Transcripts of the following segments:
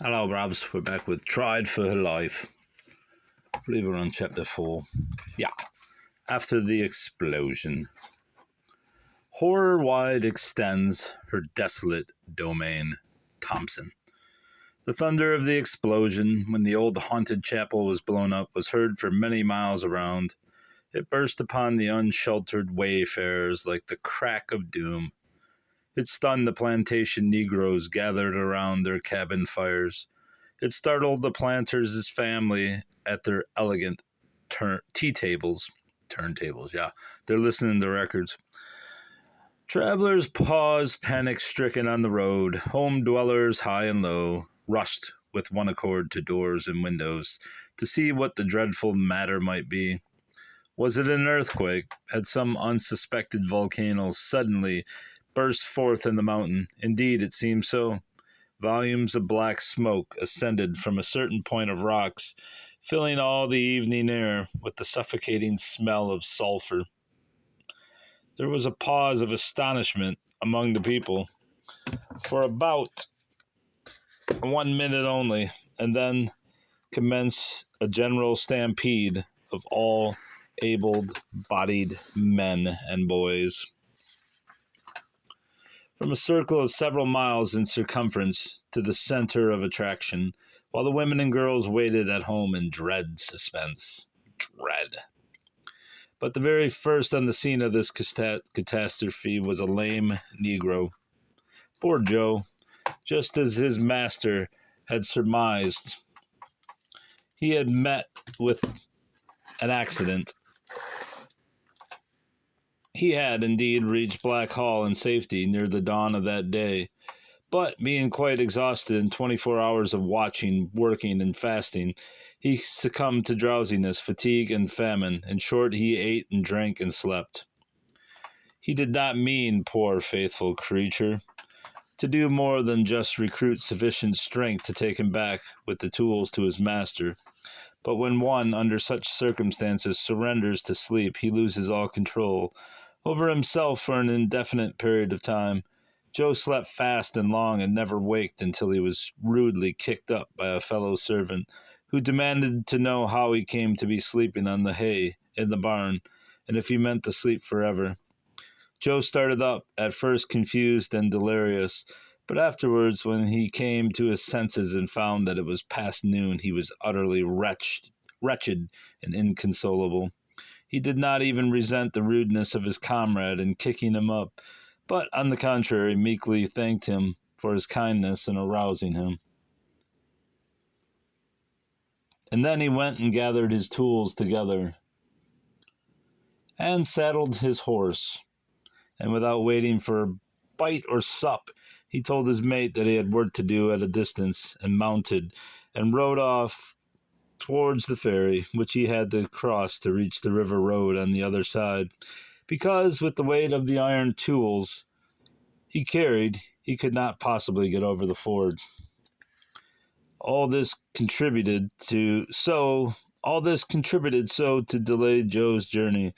Hello, Robs. We're back with Tried for Her Life. I believe we're on chapter 4. Yeah. After the explosion. Horror wide extends her desolate domain. Thompson. The thunder of the explosion, when the old haunted chapel was blown up, was heard for many miles around. It burst upon the unsheltered wayfarers like the crack of doom. It stunned the plantation Negroes gathered around their cabin fires. It startled the planters' family at their elegant turntables, yeah. They're listening to records. Travelers paused panic-stricken on the road. Home dwellers, high and low, rushed with one accord to doors and windows to see what the dreadful matter might be. Was it an earthquake? Had some unsuspected volcano suddenly burst forth in the mountain? Indeed, it seemed so. Volumes of black smoke ascended from a certain point of rocks, filling all the evening air with the suffocating smell of sulfur. There was a pause of astonishment among the people for about 1 minute only, and then commenced a general stampede of all able-bodied men and boys. From a circle of several miles in circumference to the center of attraction, while the women and girls waited at home in dread suspense. Dread. But the very first on the scene of this catastrophe was a lame Negro. Poor Joe, just as his master had surmised. He had met with an accident. He had indeed reached Black Hall in safety near the dawn of that day, but being quite exhausted in 24 hours of watching, working, and fasting, he succumbed to drowsiness, fatigue, and famine. In short, he ate and drank and slept. He did not mean, poor faithful creature, to do more than just recruit sufficient strength to take him back with the tools to his master. But when one, under such circumstances, surrenders to sleep, he loses all control over himself for an indefinite period of time. Joe slept fast and long and never waked until he was rudely kicked up by a fellow servant, who demanded to know how he came to be sleeping on the hay in the barn, and if he meant to sleep forever. Joe started up, at first confused and delirious, but afterwards, when he came to his senses and found that it was past noon, he was utterly wretched and inconsolable. He did not even resent the rudeness of his comrade in kicking him up, but, on the contrary, meekly thanked him for his kindness in arousing him. And then he went and gathered his tools together, and saddled his horse, and without waiting for a bite or sup, he told his mate that he had work to do at a distance, and mounted, and rode off towards the ferry, which he had to cross to reach the river road on the other side, because, with the weight of the iron tools he carried, he could not possibly get over the ford. All this contributed so to delay Joe's journey,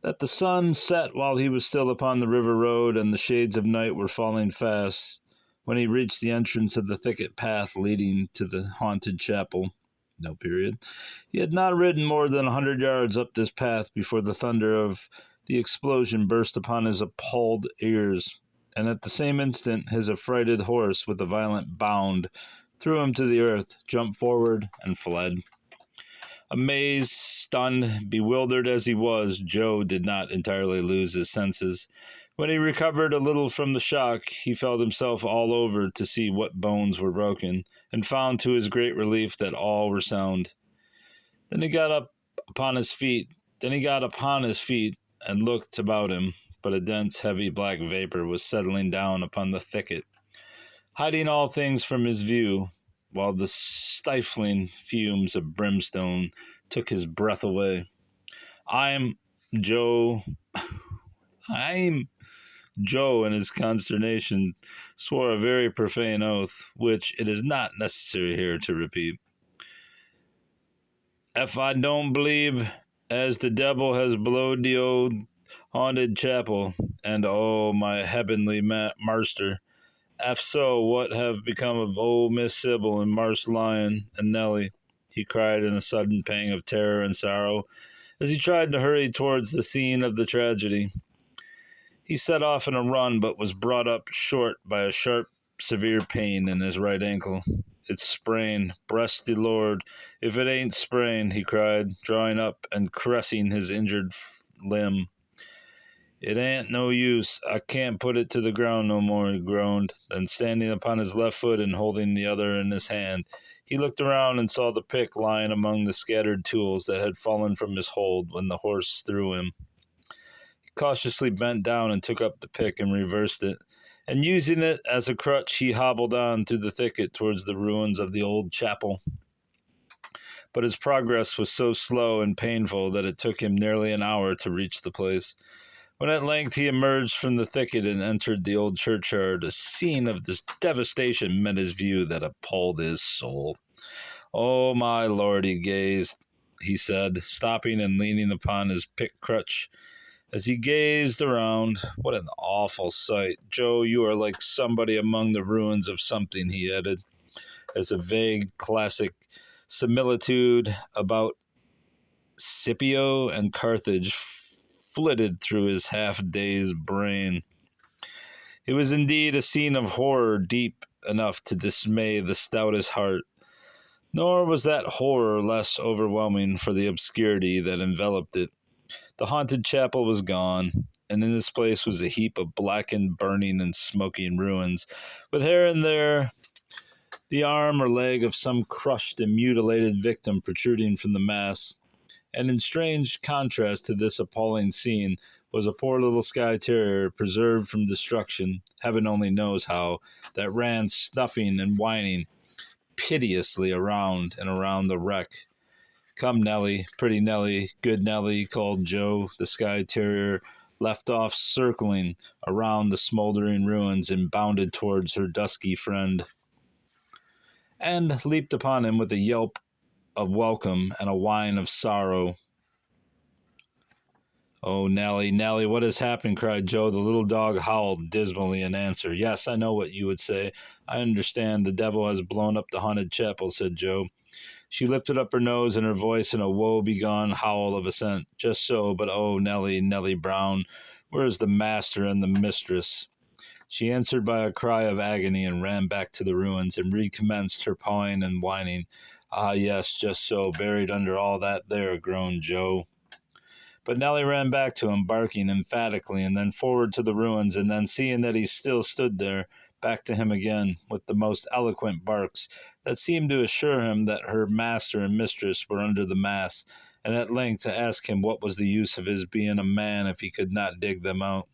that the sun set while he was still upon the river road, and the shades of night were falling fast, when he reached the entrance of the thicket path leading to the haunted chapel. He had not ridden more than 100 yards up this path before the thunder of the explosion burst upon his appalled ears, and at the same instant his affrighted horse, with a violent bound, threw him to the earth, jumped forward, and fled. Amazed, stunned, bewildered as he was, Joe did not entirely lose his senses. When he recovered a little from the shock, he felt himself all over to see what bones were broken, and found to his great relief that all were sound. Then he got upon his feet and looked about him, but a dense, heavy black vapor was settling down upon the thicket, hiding all things from his view, while the stifling fumes of brimstone took his breath away. Joe, in his consternation, swore a very profane oath, which it is not necessary here to repeat. "Ef I don't believe as the devil has blowed the old haunted chapel, and oh, my heavenly marster, If so, what have become of old Miss Sybil and Marse Lion and Nellie? He cried in a sudden pang of terror and sorrow as he tried to hurry towards the scene of the tragedy. He set off in a run, but was brought up short by a sharp, severe pain in his right ankle. It's sprained, breast the Lord, if it ain't sprained, he cried, drawing up and caressing his injured limb. It ain't no use, I can't put it to the ground no more, he groaned. Then standing upon his left foot and holding the other in his hand, he looked around and saw the pick lying among the scattered tools that had fallen from his hold when the horse threw him. He cautiously bent down and took up the pick and reversed it, and using it as a crutch, he hobbled on through the thicket towards the ruins of the old chapel. But his progress was so slow and painful that it took him nearly an hour to reach the place. When at length he emerged from the thicket and entered the old churchyard, a scene of this devastation met his view that appalled his soul. "Oh, my lord," he said, stopping and leaning upon his pick crutch. As he gazed around, "What an awful sight. Joe, you are like somebody among the ruins of something," he added, as a vague classic similitude about Scipio and Carthage flitted through his half-dazed brain. It was indeed a scene of horror deep enough to dismay the stoutest heart, nor was that horror less overwhelming for the obscurity that enveloped it. The haunted chapel was gone, and in its place was a heap of blackened, burning, and smoking ruins, with here and there the arm or leg of some crushed and mutilated victim protruding from the mass. And in strange contrast to this appalling scene was a poor little Skye terrier, preserved from destruction, heaven only knows how, that ran snuffing and whining piteously around and around the wreck. "Come, Nellie, pretty Nellie, good Nellie," called Joe. The Skye terrier left off circling around the smoldering ruins and bounded towards her dusky friend, and leaped upon him with a yelp of welcome and a whine of sorrow. "Oh, Nellie, Nellie, what has happened?" cried Joe. The little dog howled dismally in answer. "Yes, I know what you would say. I understand. The devil has blown up the haunted chapel," said Joe. She lifted up her nose and her voice in a woe-begone howl of assent. "Just so, but oh, Nellie, Nellie Brown, where is the master and the mistress?" She answered by a cry of agony and ran back to the ruins and recommenced her pawing and whining. "Ah, yes, just so, buried under all that there," groaned Joe. But Nellie ran back to him, barking emphatically, and then forward to the ruins, and then, seeing that he still stood there, back to him again, with the most eloquent barks, that seemed to assure him that her master and mistress were under the mass, and at length to ask him what was the use of his being a man if he could not dig them out.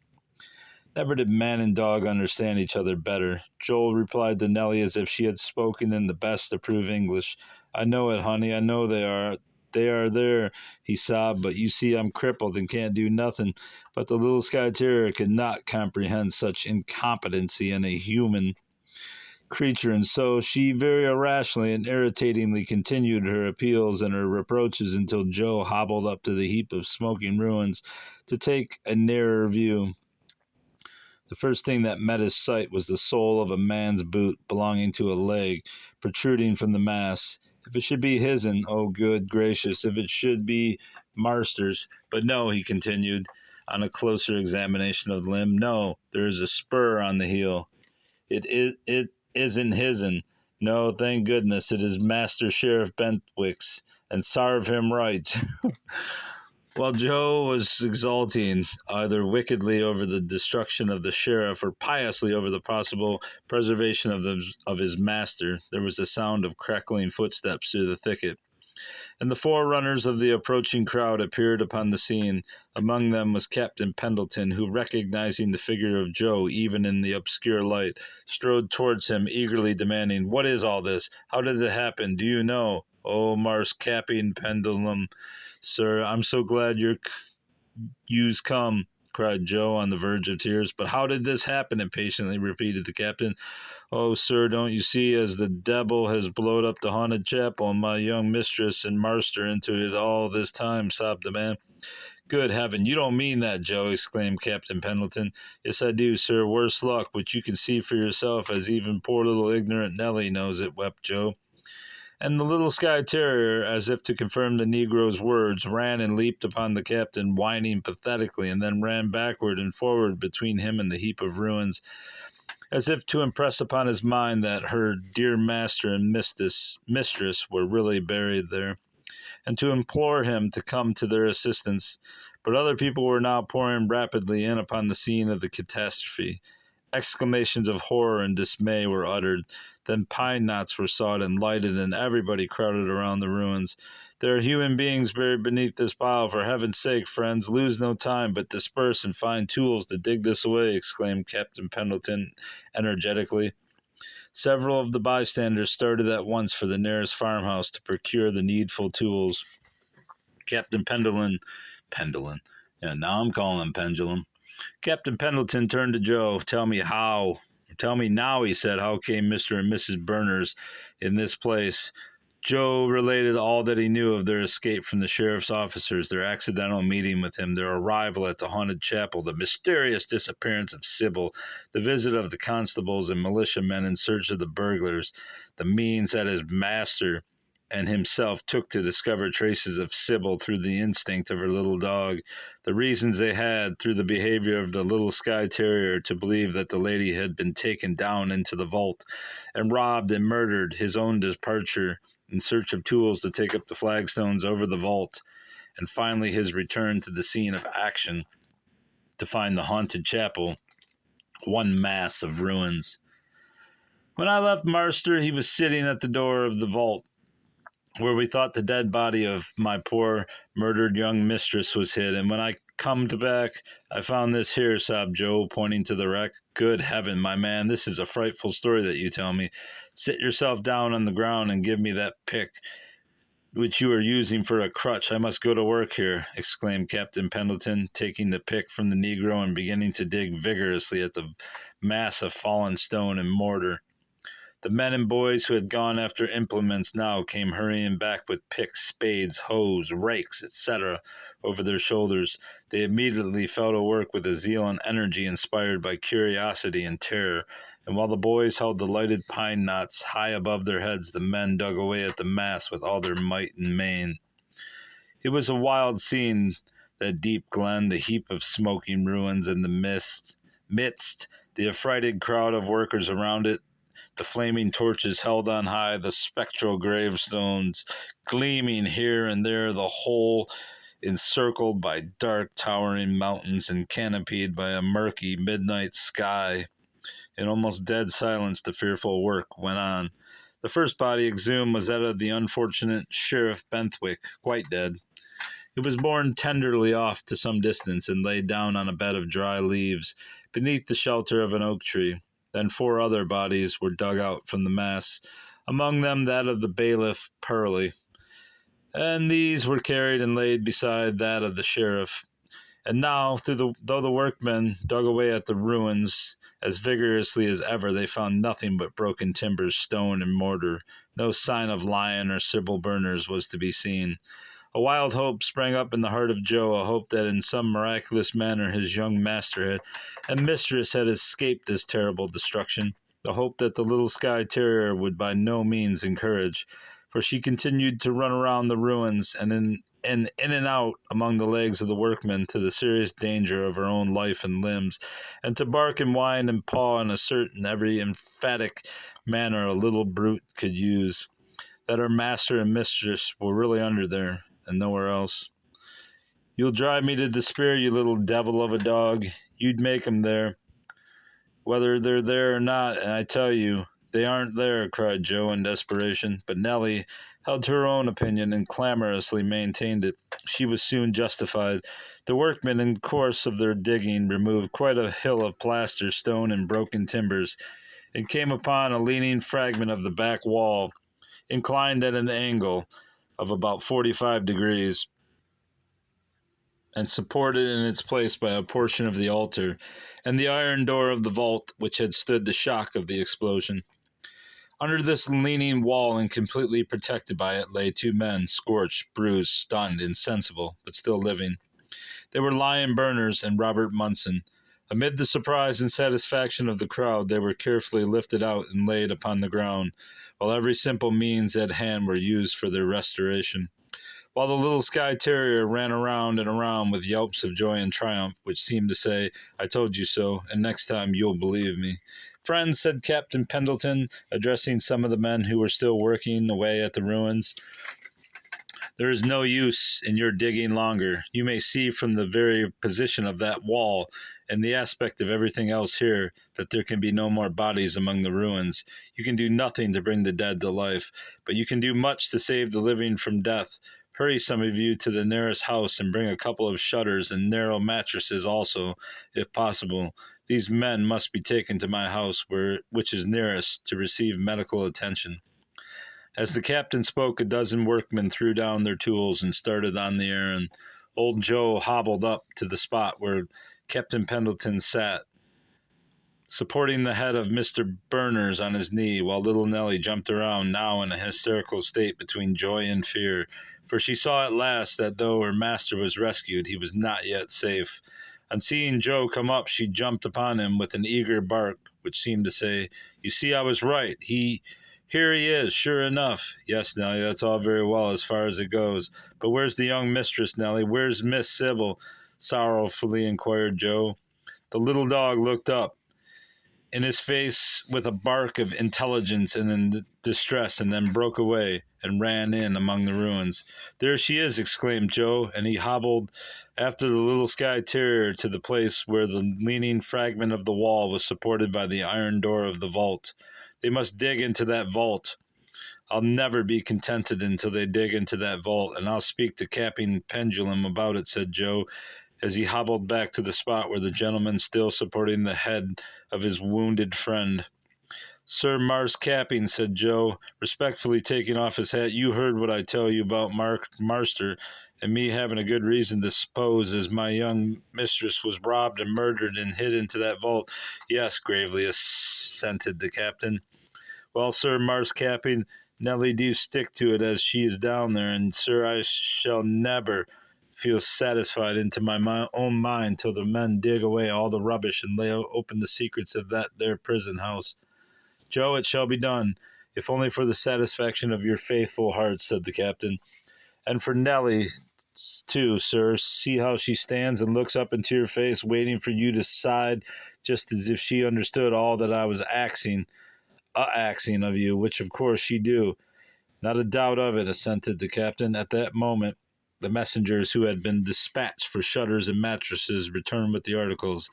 Never did man and dog understand each other better. Joel replied to Nellie as if she had spoken in the best approved English. "I know it, honey, I know they are. They are there," he sobbed, "but you see I'm crippled and can't do nothing." But the little Skye terrier could not comprehend such incompetency in a human creature, and so she very irrationally and irritatingly continued her appeals and her reproaches until Joe hobbled up to the heap of smoking ruins to take a nearer view. The first thing that met his sight was the sole of a man's boot belonging to a leg, protruding from the mass. If it should be his'n, oh good gracious, if it should be Marster's. But no, he continued, on a closer examination of the limb, no, there is a spur on the heel. It isn't his'n. No, thank goodness, it is Master Sheriff Bentwick's, and sarve him right. While Joe was exulting, either wickedly over the destruction of the sheriff or piously over the possible preservation of his master, there was a sound of crackling footsteps through the thicket, and the forerunners of the approaching crowd appeared upon the scene. Among them was Captain Pendleton, who, recognizing the figure of Joe even in the obscure light, strode towards him, eagerly demanding, "What is all this? How did it happen? Do you know?" "Oh, Marse Captain Pendleton, sir, I'm so glad you's come," cried Joe, on the verge of tears. "But how did this happen?" impatiently repeated the captain. "Oh, sir, don't you see as the devil has blowed up the haunted chapel and my young mistress and marster into it all this time," sobbed the man. Good heaven, you don't mean that, Joe, exclaimed Captain Pendleton. Yes, I do, sir. Worse luck, which you can see for yourself, as even poor little ignorant Nellie knows it, wept Joe. And the little Skye Terrier, as if to confirm the negro's words, ran and leaped upon the captain, whining pathetically, and then ran backward and forward between him and the heap of ruins, as if to impress upon his mind that her dear master and mistress were really buried there, and to implore him to come to their assistance. But other people were now pouring rapidly in upon the scene of the catastrophe. Exclamations of horror and dismay were uttered. Then pine knots were sought and lighted, and everybody crowded around the ruins. There are human beings buried beneath this pile. For heaven's sake, friends, lose no time, but disperse and find tools to dig this away, exclaimed Captain Pendleton energetically. Several of the bystanders started at once for the nearest farmhouse to procure the needful tools. Captain Pendleton. Yeah, now I'm calling him Pendulum. Captain Pendleton turned to Joe. Tell me now, he said, how came Mr. and Mrs. Berners in this place? Joe related all that he knew of their escape from the sheriff's officers, their accidental meeting with him, their arrival at the haunted chapel, the mysterious disappearance of Sybil, the visit of the constables and militiamen in search of the burglars, the means that his master and himself took to discover traces of Sybil through the instinct of her little dog, the reasons they had, through the behavior of the little Skye Terrier, to believe that the lady had been taken down into the vault and robbed and murdered, his own departure in search of tools to take up the flagstones over the vault, and finally his return to the scene of action to find the haunted chapel one mass of ruins. When I left Marster, he was sitting at the door of the vault, where we thought the dead body of my poor murdered young mistress was hid, and when I comed back, I found this here, sobbed Joe, pointing to the wreck. Good heaven, my man, this is a frightful story that you tell me. Sit yourself down on the ground and give me that pick, which you are using for a crutch. I must go to work here, exclaimed Captain Pendleton, taking the pick from the negro and beginning to dig vigorously at the mass of fallen stone and mortar. The men and boys who had gone after implements now came hurrying back with picks, spades, hoes, rakes, etc. over their shoulders. They immediately fell to work with a zeal and energy inspired by curiosity and terror, and while the boys held the lighted pine knots high above their heads, the men dug away at the mass with all their might and main. It was a wild scene, that deep glen, the heap of smoking ruins, and the midst, the affrighted crowd of workers around it, the flaming torches held on high, the spectral gravestones gleaming here and there, the whole encircled by dark towering mountains and canopied by a murky midnight sky. In almost dead silence the fearful work went on. The first body exhumed was that of the unfortunate Sheriff Benthwick, quite dead. It was borne tenderly off to some distance and laid down on a bed of dry leaves beneath the shelter of an oak tree. Then 4 other bodies were dug out from the mass, among them that of the bailiff Purley, and these were carried and laid beside that of the sheriff. And now, though the workmen dug away at the ruins as vigorously as ever, they found nothing but broken timbers, stone, and mortar. No sign of Lion or Sybil Berners was to be seen. A wild hope sprang up in the heart of Joe, a hope that in some miraculous manner his young master and mistress had escaped this terrible destruction, a hope that the little Skye Terrier would by no means encourage, for she continued to run around the ruins and in and out among the legs of the workmen, to the serious danger of her own life and limbs, and to bark and whine and paw and assert in every emphatic manner a little brute could use, that her master and mistress were really under there, and nowhere else. You'll drive me to despair, you little devil of a dog. You'd make 'em there, whether they're there or not, and I tell you, they aren't there, cried Joe in desperation. But Nellie held to her own opinion and clamorously maintained it. She was soon justified. The workmen, in course of their digging, removed quite a hill of plaster, stone, and broken timbers, and came upon a leaning fragment of the back wall, inclined at an angle of about 45 degrees, and supported in its place by a portion of the altar and the iron door of the vault which had stood the shock of the explosion. Under this leaning wall and completely protected by it lay 2 men, scorched, bruised, stunned, insensible, but still living. They were Lion Burners and Robert Munson. Amid the surprise and satisfaction of the crowd, they were carefully lifted out and laid upon the ground, while every simple means at hand were used for their restoration. While the little Skye Terrier ran around and around with yelps of joy and triumph, which seemed to say, "I told you so, and next time you'll believe me." "Friends," said Captain Pendleton, addressing some of the men who were still working away at the ruins, "there is no use in your digging longer. You may see from the very position of that wall and the aspect of everything else here that there can be no more bodies among the ruins. You can do nothing to bring the dead to life, but you can do much to save the living from death. Hurry, some of you, to the nearest house and bring a couple of shutters and narrow mattresses also, if possible. These men must be taken to my house, which is nearest, to receive medical attention." As the captain spoke, a dozen workmen threw down their tools and started on the errand. Old Joe hobbled up to the spot where Captain Pendleton sat, supporting the head of Mr. Berners on his knee, while little Nellie jumped around, now in a hysterical state between joy and fear, for she saw at last that though her master was rescued, he was not yet safe. On seeing Joe come up, she jumped upon him with an eager bark, which seemed to say, "You see, I was right. Here he is, sure enough." "Yes, Nellie, that's all very well as far as it goes. But where's the young mistress, Nellie? Where's Miss Sybil?" sorrowfully inquired Joe. The little dog looked up in his face with a bark of intelligence and in distress, and then broke away and ran in among the ruins. "There she is!" exclaimed Joe, and he hobbled after the little Skye Terrier to the place where the leaning fragment of the wall was supported by the iron door of the vault. "They must dig into that vault. I'll never be contented until they dig into that vault, and I'll speak to Captain Pendulum about it," said Joe, as he hobbled back to the spot where the gentleman still supporting the head of his wounded friend. "Sir Mars Capping," said Joe, respectfully taking off his hat, "you heard what I tell you about Marster, and me having a good reason to suppose as my young mistress was robbed and murdered and hid into that vault." "Yes," gravely assented the captain. "Well, Sir Mars Capping, Nellie do stick to it as she is down there, and sir, I shall never feel satisfied into my own mind till the men dig away all the rubbish and lay open the secrets of that there prison house." "Joe, it shall be done, if only for the satisfaction of your faithful hearts," said the captain. "And for Nellie, too, sir. See how she stands and looks up into your face, waiting for you to side, just as if she understood all that I was axing of you, which of course she do." "Not a doubt of it," assented the captain. At that moment, the messengers who had been dispatched for shutters and mattresses returned with the articles,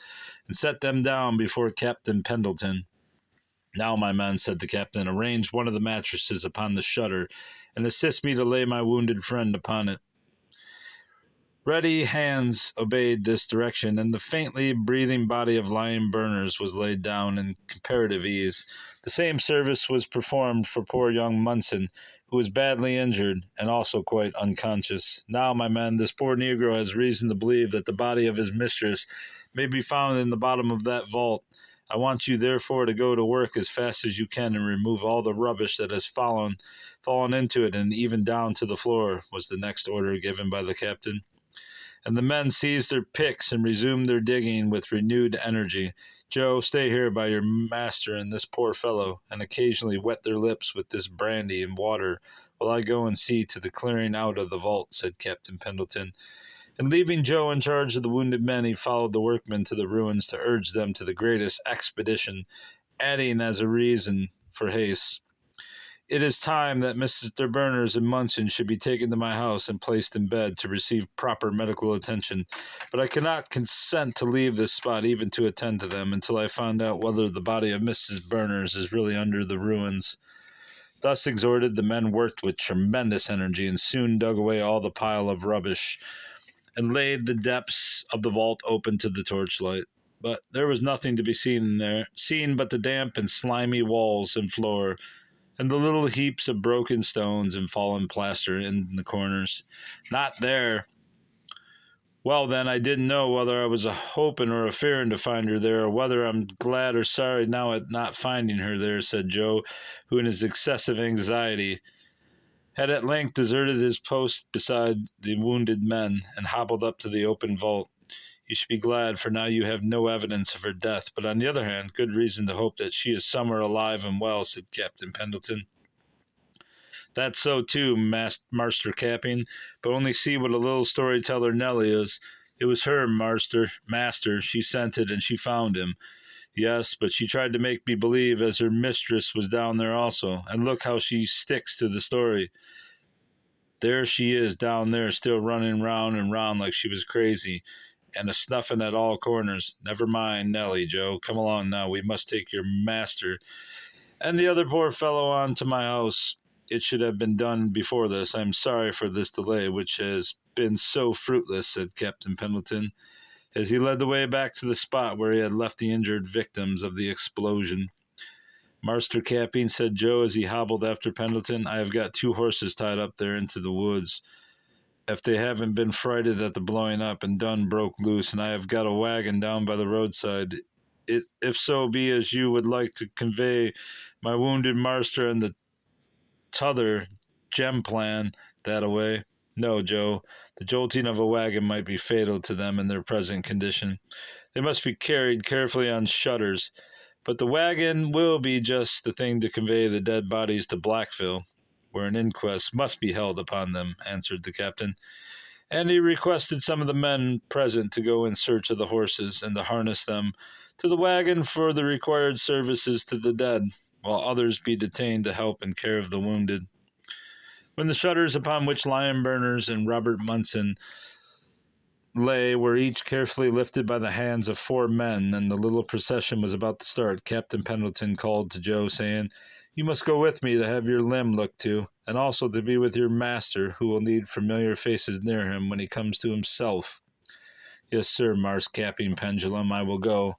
and set them down before Captain Pendleton. "Now, my men," said the captain, "arrange one of the mattresses upon the shutter, and assist me to lay my wounded friend upon it." Ready hands obeyed this direction, and the faintly breathing body of Lion Berners was laid down in comparative ease. The same service was performed for poor young Munson, who was badly injured and also quite unconscious. "Now, my men, this poor negro has reason to believe that the body of his mistress may be found in the bottom of that vault. I want you, therefore, to go to work as fast as you can and remove all the rubbish that has fallen into it, and even down to the floor," was the next order given by the captain. And the men seized their picks and resumed their digging with renewed energy. "Joe, stay here by your master and this poor fellow, and occasionally wet their lips with this brandy and water, while I go and see to the clearing out of the vault," said Captain Pendleton. And leaving Joe in charge of the wounded men, he followed the workmen to the ruins to urge them to the greatest expedition, adding as a reason for haste, "It is time that Mr. Berners and Munson should be taken to my house and placed in bed to receive proper medical attention, but I cannot consent to leave this spot even to attend to them until I find out whether the body of Mrs. Berners is really under the ruins." Thus exhorted, the men worked with tremendous energy and soon dug away all the pile of rubbish and laid the depths of the vault open to the torchlight. But there was nothing to be seen but the damp and slimy walls and floor, and the little heaps of broken stones and fallen plaster in the corners. "Not there. Well, then, I didn't know whether I was a hoping or a fearing to find her there, or whether I'm glad or sorry now at not finding her there," said Joe, who in his excessive anxiety had at length deserted his post beside the wounded men and hobbled up to the open vault. You should be glad, for now you have no evidence of her death, but on the other hand, good reason to hope that she is somewhere alive and well, said Captain Pendleton. That's so too, Master Capping, but only see what a little storyteller Nellie is. It was her, master, she scented and she found him. Yes, but she tried to make me believe as her mistress was down there also, and look how she sticks to the story. There she is down there, still running round and round like she was crazy, and a snuffing at all corners. Never mind, Nellie, Joe. Come along now. We must take your master and the other poor fellow on to my house. It should have been done before this. I am sorry for this delay, which has been so fruitless, said Captain Pendleton, as he led the way back to the spot where he had left the injured victims of the explosion. Master Capping, said Joe as he hobbled after Pendleton, I have got 2 horses tied up there into the woods. If they haven't been frighted at the blowing up and done broke loose, and I have got a wagon down by the roadside. If so be as you would like to convey my wounded master and the t'other gem plan that away. No, Joe, the jolting of a wagon might be fatal to them in their present condition. They must be carried carefully on shutters, but the wagon will be just the thing to convey the dead bodies to Blackville, where an inquest must be held upon them, answered the captain. And he requested some of the men present to go in search of the horses and to harness them to the wagon for the required services to the dead, while others be detained to help in care of the wounded. When the shutters upon which Lion Burners and Robert Munson lay were each carefully lifted by the hands of 4 men, and the little procession was about to start, Captain Pendleton called to Joe, saying, You must go with me to have your limb looked to, and also to be with your master, who will need familiar faces near him when he comes to himself. Yes, sir, Mars Capping Pendulum, I will go.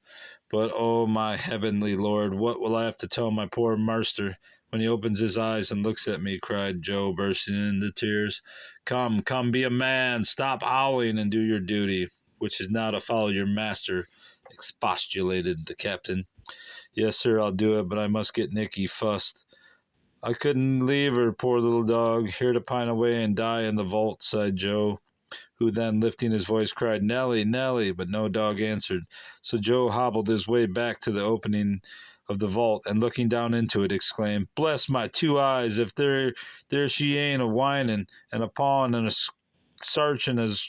But, oh, my heavenly Lord, what will I have to tell my poor master when he opens his eyes and looks at me, cried Joe, bursting into tears. Come, be a man, stop howling and do your duty, which is now to follow your master, expostulated the captain. Yes, sir, I'll do it, but I must get Nicky fussed. I couldn't leave her, poor little dog, here to pine away and die in the vault, sighed Joe, who then, lifting his voice, cried, Nellie, Nellie, but no dog answered. So Joe hobbled his way back to the opening of the vault, and looking down into it, exclaimed, Bless my 2 eyes, if there she ain't a-whining and a-pawing and a-sarching as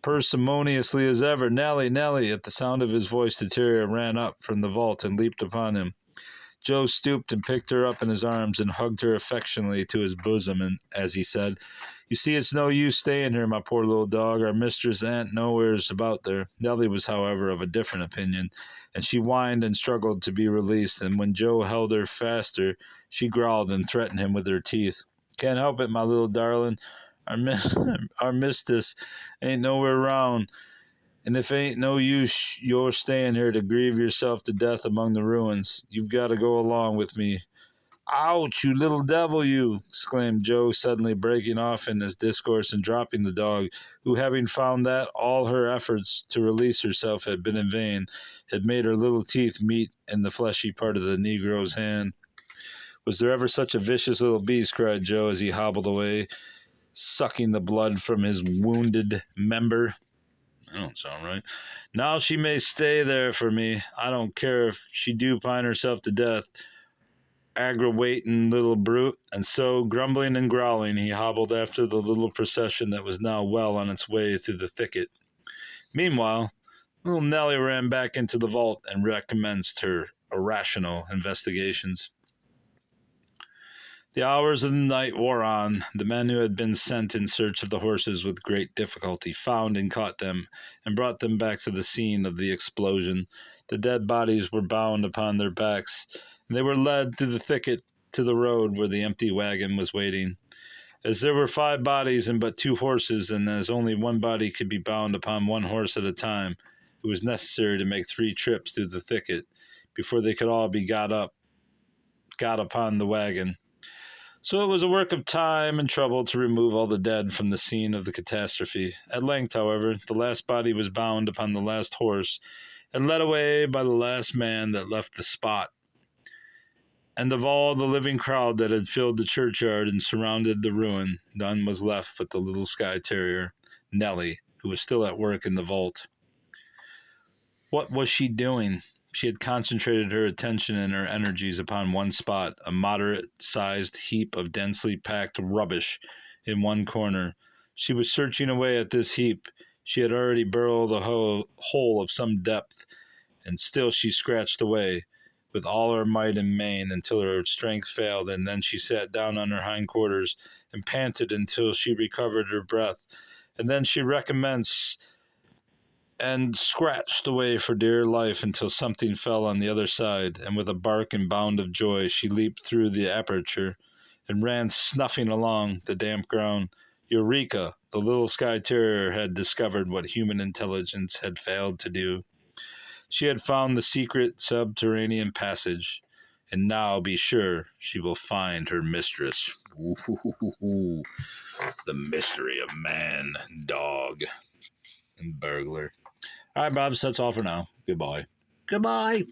parsimoniously as ever. Nellie, Nellie! At the sound of his voice, the terrier ran up from the vault and leaped upon him. Joe stooped and picked her up in his arms and hugged her affectionately to his bosom, and as he said, You see, it's no use staying here, my poor little dog. Our mistress ain't nowheres about there. Nellie was, however, of a different opinion, and she whined and struggled to be released, and when Joe held her faster, she growled and threatened him with her teeth. Can't help it, my little darling. Our mistress ain't nowhere round. And if ain't no use you're staying here to grieve yourself to death among the ruins, you've got to go along with me. Ouch, you little devil, you! Exclaimed Joe, suddenly breaking off in his discourse and dropping the dog, who, having found that all her efforts to release herself had been in vain, had made her little teeth meet in the fleshy part of the Negro's hand. Was there ever such a vicious little beast? Cried Joe as he hobbled away, sucking the blood from his wounded member. That don't sound right. Now she may stay there for me. I don't care if she do pine herself to death. Aggravating little brute. And so, grumbling and growling, he hobbled after the little procession that was now well on its way through the thicket. Meanwhile, little Nellie ran back into the vault and recommenced her irrational investigations. The hours of the night wore on. The men who had been sent in search of the horses with great difficulty found and caught them, and brought them back to the scene of the explosion. The dead bodies were bound upon their backs, and they were led through the thicket to the road where the empty wagon was waiting. As there were 5 bodies and but 2 horses, and as only one body could be bound upon one horse at a time, it was necessary to make 3 trips through the thicket before they could all be got upon the wagon. So it was a work of time and trouble to remove all the dead from the scene of the catastrophe. At length, however, the last body was bound upon the last horse and led away by the last man that left the spot. And of all the living crowd that had filled the churchyard and surrounded the ruin, none was left but the little Skye Terrier, Nellie, who was still at work in the vault. What was she doing? She had concentrated her attention and her energies upon one spot, a moderate-sized heap of densely packed rubbish in one corner. She was searching away at this heap. She had already burrowed a hole of some depth, and still she scratched away with all her might and main until her strength failed, and then she sat down on her hindquarters and panted until she recovered her breath. And then she recommenced and scratched away for dear life until something fell on the other side, and with a bark and bound of joy she leaped through the aperture and ran snuffing along the damp ground. Eureka! The little Skye Terrier had discovered what human intelligence had failed to do. She had found the secret subterranean passage, and now be sure she will find her mistress. Ooh, the mystery of man, dog, and burglar. All right, Bob, so that's all for now. Goodbye. Goodbye.